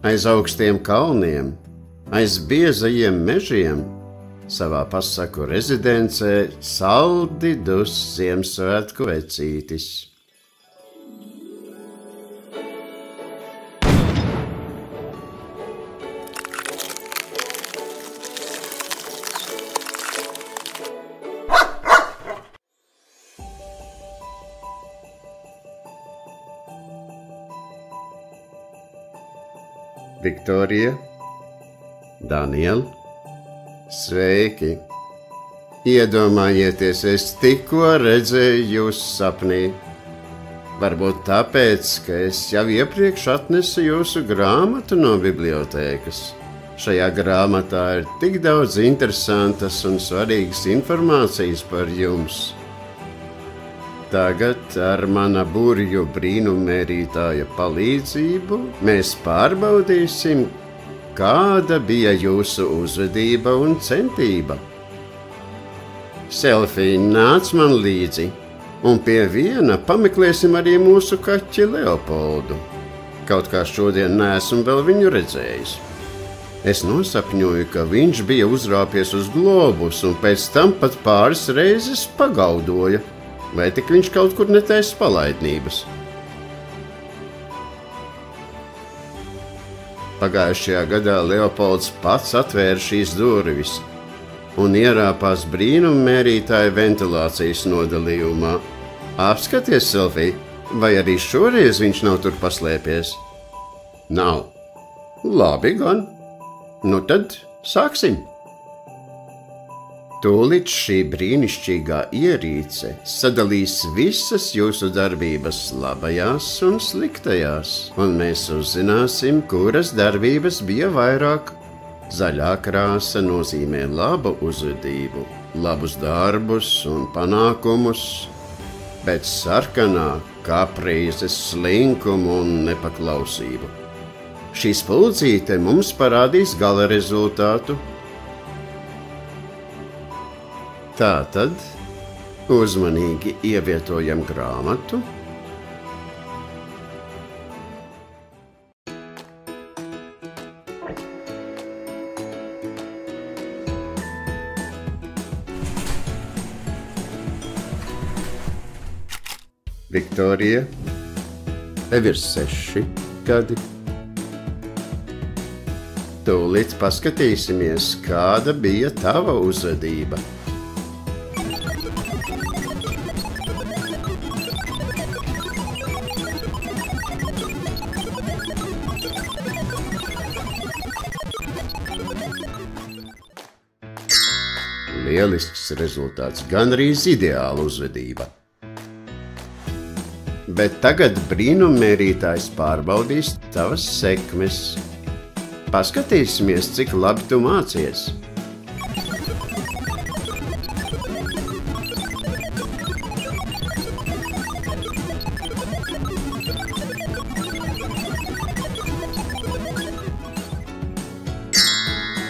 aiz augstiem kalniem, aiz biezajiem mežiem, savā pasaku rezidencē saldi dus Ziemassvētku vecītis. Viktorija, Daniel, sveiki! Iedomājieties, es tikko redzēju jūs sapnī. Varbūt tāpēc, ka es jau iepriekš atnesu jūsu grāmatu no bibliotēkas. Šajā grāmatā ir tik daudz interesantas un svarīgas informācijas par jums. Tagad ar mana burju brīnummērītāja palīdzību mēs pārbaudīsim, kāda bija jūsu uzvedība un centība. Selfija, nāc man līdzi, un pie viena pameklēsim arī mūsu kaķi Leopoldu. Kaut kā šodien neesmu vēl viņu redzējis. Es nosapņoju, ka viņš bija uzrāpies uz globus un pēc tam pat pāris reizes pagaudoja. Vai tik viņš kaut kur netaisa palaidnības? Pagājušajā gadā Leopolds pats atvēra šīs durvis un ierāpās brīnummērītāja ventilācijas nodalījumā. Apskaties, Selfija, vai arī šoreiz viņš nav tur paslēpies? Nav. Labi gan. Nu tad sāksim. Tūlīt šī brīnišķīgā ierīce sadalīs visas jūsu darbības labajās un sliktajās, un mēs uzzināsim, kuras darbības bija vairāk. Zaļā krāsa nozīmē labu uzvedību, labus darbus un panākumus, bet sarkanā kaprīzes, slinkumu un nepaklausību. Šī spuldzīte mums parādīs gala rezultātu. Tātad uzmanīgi ievietojam grāmatu. Viktorija, tev ir 6 gadi. Tūlīt paskatīsimies, kāda bija tava uzvedība. Lielisks rezultāts, gandrīz ideāla uzvedība. Bet tagad brīnummērītājs pārbaudīs tavas sekmes. Paskatīsimies, cik labi tu mācies.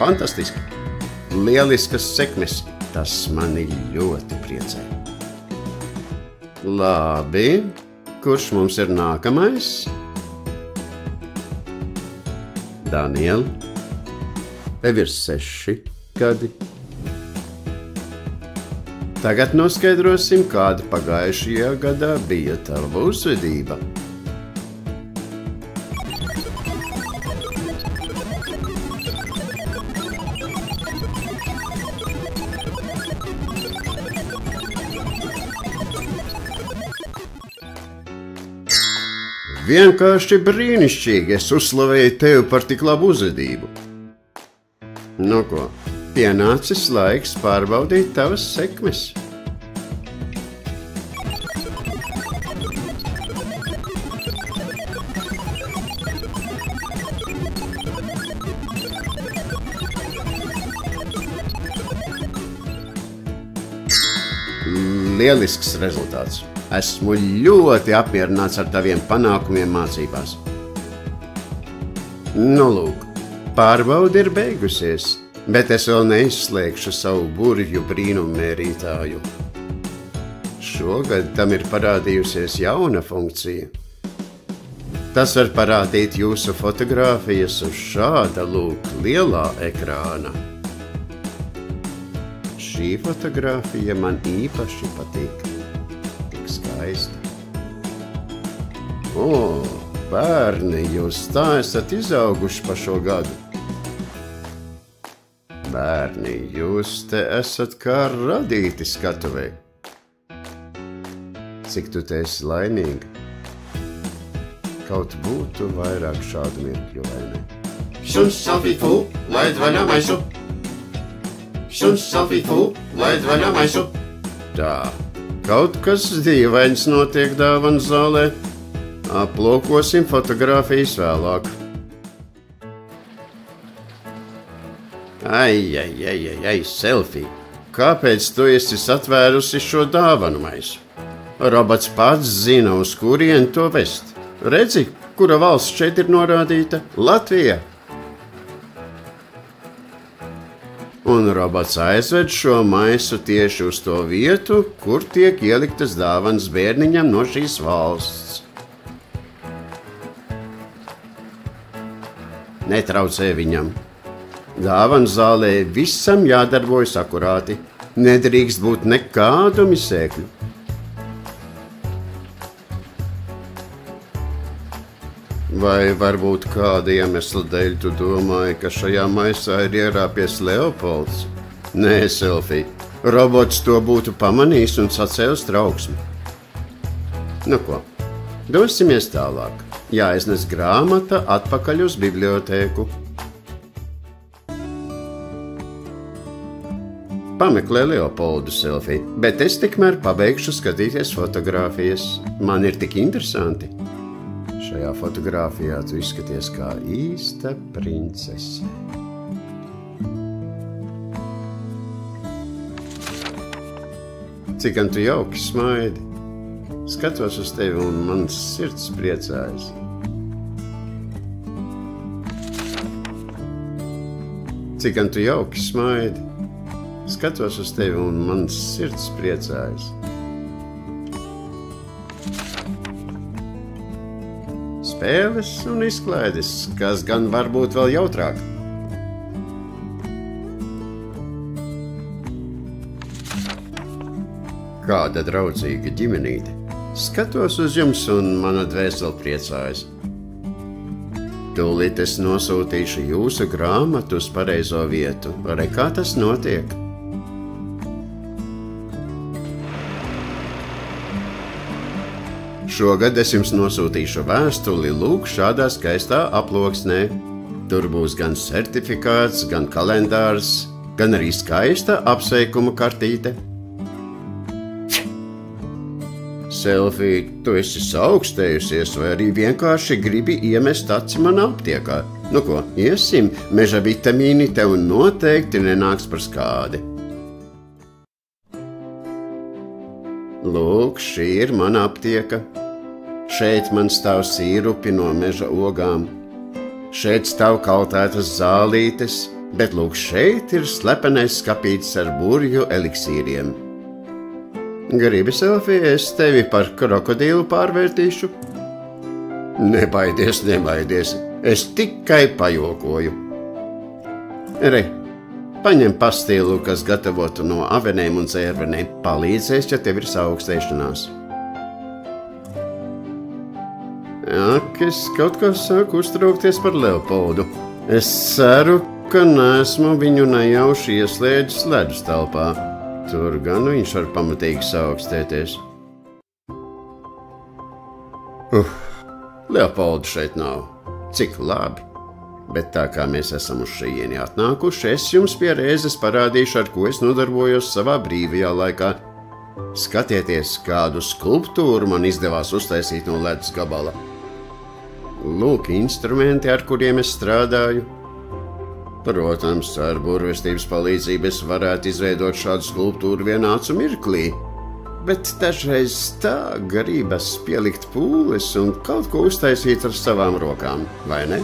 Fantastiski! Lieliskas sekmes, tas mani ļoti priecē. Labi, kurš mums ir nākamais? Daniel, tev ir 6 gadi. Tagad noskaidrosim, kāda pagājušajā gadā bija tava uzvedība. Vienkārši brīnišķīgi, es uzslavēju tevi par tik labu uzvedību. Nu ko, pienācis laiks pārbaudīt tavas sekmes. Lielisks rezultāts. Esmu ļoti apmierināts ar taviem panākumiem mācībās. Nu, lūk, pārbaude ir beigusies, bet es vēl neizslēgšu savu burju brīnummērītāju. Šogad tam ir parādījusies jauna funkcija. Tas var parādīt jūsu fotogrāfijas uz šāda lūk lielā ekrāna. Šī fotogrāfija man īpaši patīk. Tik skaista. O, bērni, jūs tā esat izauguši pa šo gadu. Bērni, jūs te esat kā radīti skatuvē. Cik tu te esi laimīga? Kaut būtu vairāk šādu mirkļu, vai ne? Suns selfie fu, laid vaļā maisu. Suns selfie fu, laid vaļā maisu. Tā, kaut kas dīvains notiek dāvanu zālē. Aplūkosim fotogrāfijas vēlāk. Ai, selfie. Kāpēc tu esi atvērusi šo dāvanu maisu? Robots pats zina, uz kurien to vest. Redzi, kura valsts šeit ir norādīta? Latvija. Un robots aizved šo maisu tieši uz to vietu, kur tiek ieliktas dāvanas bērniņam no šīs valsts. Netraucē viņam. Dāvanu zālē visam jādarbojas akurāti. Nedrīkst būt nekādu misēkļu. Vai varbūt kāda iemesla dēļ tu domāji, ka šajā maisā ir ierāpies Leopolds? Nē, selfie. Robots to būtu pamanījis un sacēlis trauksmi. Nu ko, dosimies tālāk. Jāiznes grāmata atpakaļ uz bibliotēku. Pameklē Leopoldu, selfie, bet es tikmēr pabeigšu skatīties fotogrāfijas. Man ir tik interesanti. Šajā fotogrāfijā tu izskaties kā īsta princese. Cik gan tu jauki smaidi. Skatos uz tevi un mans sirds priecājas. Cik gan tu jauki smaidi. Skatos uz tevi un mans sirds priecājas. Spēles un izklaides, kas gan var būt vēl jautrāk. Kāda draudzīga ģimenīte. Skatos uz jums un mana dvēsele priecājas. Tūlīt es nosūtīšu jūsu grāmatu uz pareizo vietu. Re, kā tas notiek? Šogad es jums nosūtīšu vēstuli lūk šādā skaistā aploksnē. Tur būs gan certifikāts, gan kalendārs, gan arī skaista apsveikuma kartīte. Selfie, tu esi saaugstējusies vai arī vienkārši gribi iemest aci manā aptiekā? Nu ko, iesim, meža vitamīni tev noteikti nenāks par skādi. Lūk, šī ir mana aptieka. Šeit man stāv sīrupi no meža ogām. Šeit stāv kaltētas zālītes, bet lūk, šeit ir slepenais skapītis ar burju eliksīriem. Gribi, selfie, es tevi par krokodīlu pārvērtīšu? Nebaidies, es tikai pajokoju. Re, paņem pastīlu, kas gatavotu no avenēm un zērvenēm. Palīdzēs, ja tev ir saaugstēšanās. Ak, es kaut kā sāku uztraukties par Leopoldu. Es ceru, ka neesmu viņu nejauši ieslēdzis ledus telpā. Tur gan viņš var pamatīgi saaugstēties. Leopoldu šeit nav. Cik labi. Bet tā kā mēs esam uz šejieni atnākuši, es jums pie reizes parādīšu, ar ko es nodarbojos savā brīvajā laikā. Skatieties, kādu skulptūru man izdevās uztaisīt no ledus gabala. Lūk, instrumenti, ar kuriem es strādāju. Protams, ar burvestības palīdzību es varētu izveidot šādu skulptūru vienā acu mirklī, bet dažreiz tā gribas pielikt pūles un kaut ko uztaisīt ar savām rokām, vai ne?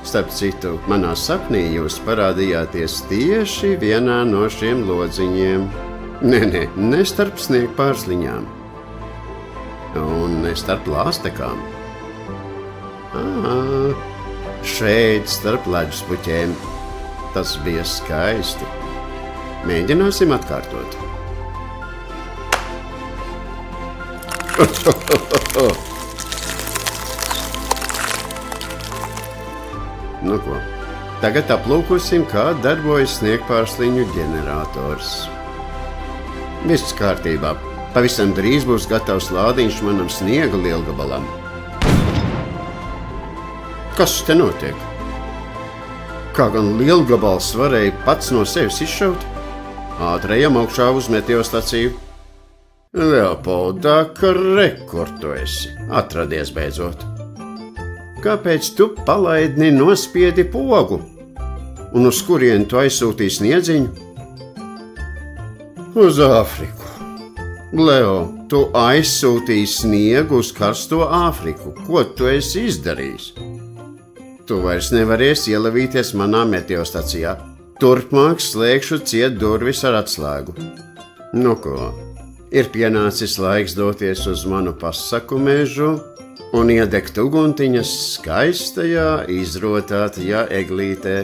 Starp citu, manā sapnī jūs parādījāties tieši vienā no šiem lodziņiem. Ne starp sniegpārsliņām un ne starp lāstekām. Šeit starp ledus puķēm. Tas bija skaisti. Mēģināsim atkārtot. Nu ko, tagad aplūkosim, kā darbojas sniegpārsliņu ģenerators. Viss kārtībā. Pavisam drīz būs gatavs lādiņš manam sniega lielgabalam. Kas te notiek? Kā gan lielgabals varēja pats no sevis izšaut? Ātrējam augšā uz meteostaciju. Leopoldā, ka rekur tu esi. Atradies beidzot. Kāpēc tu palaidni nospiedi pogu? Un uz kurien tu aizsūtīji sniedziņu? Uz Āfriku. Leo, tu aizsūtīji sniegu uz karsto Āfriku. Ko tu esi izdarījis? Tu vairs nevarēsi ielavīties manā meteostacijā. Turpmāk slēgšu ciet durvis ar atslēgu. Nu ko, ir pienācis laiks doties uz manu pasaku mežu un iedegt uguntiņas skaistajā, izrotātajā eglītē.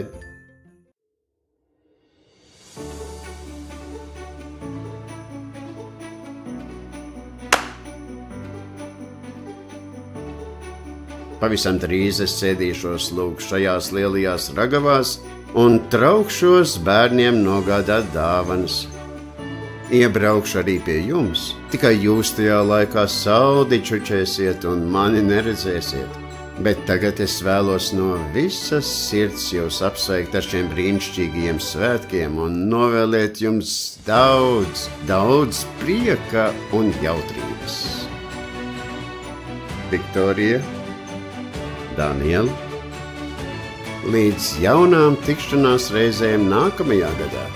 Pavisam drīz es sēdīšos lūk šajās lielajās ragavās un traukšos bērniem nogādāt dāvanas. Iebraukšu arī pie jums, tikai jūs tajā laikā saldi čučēsiet un mani neredzēsiet. Bet tagad es vēlos no visas sirds jūs apsveikt ar šiem brīnišķīgajiem svētkiem un novēlēt jums daudz, daudz prieka un jautrības. Viktorija, Daniela, līdz jaunām tikšanās reizēm nākamajā gadā.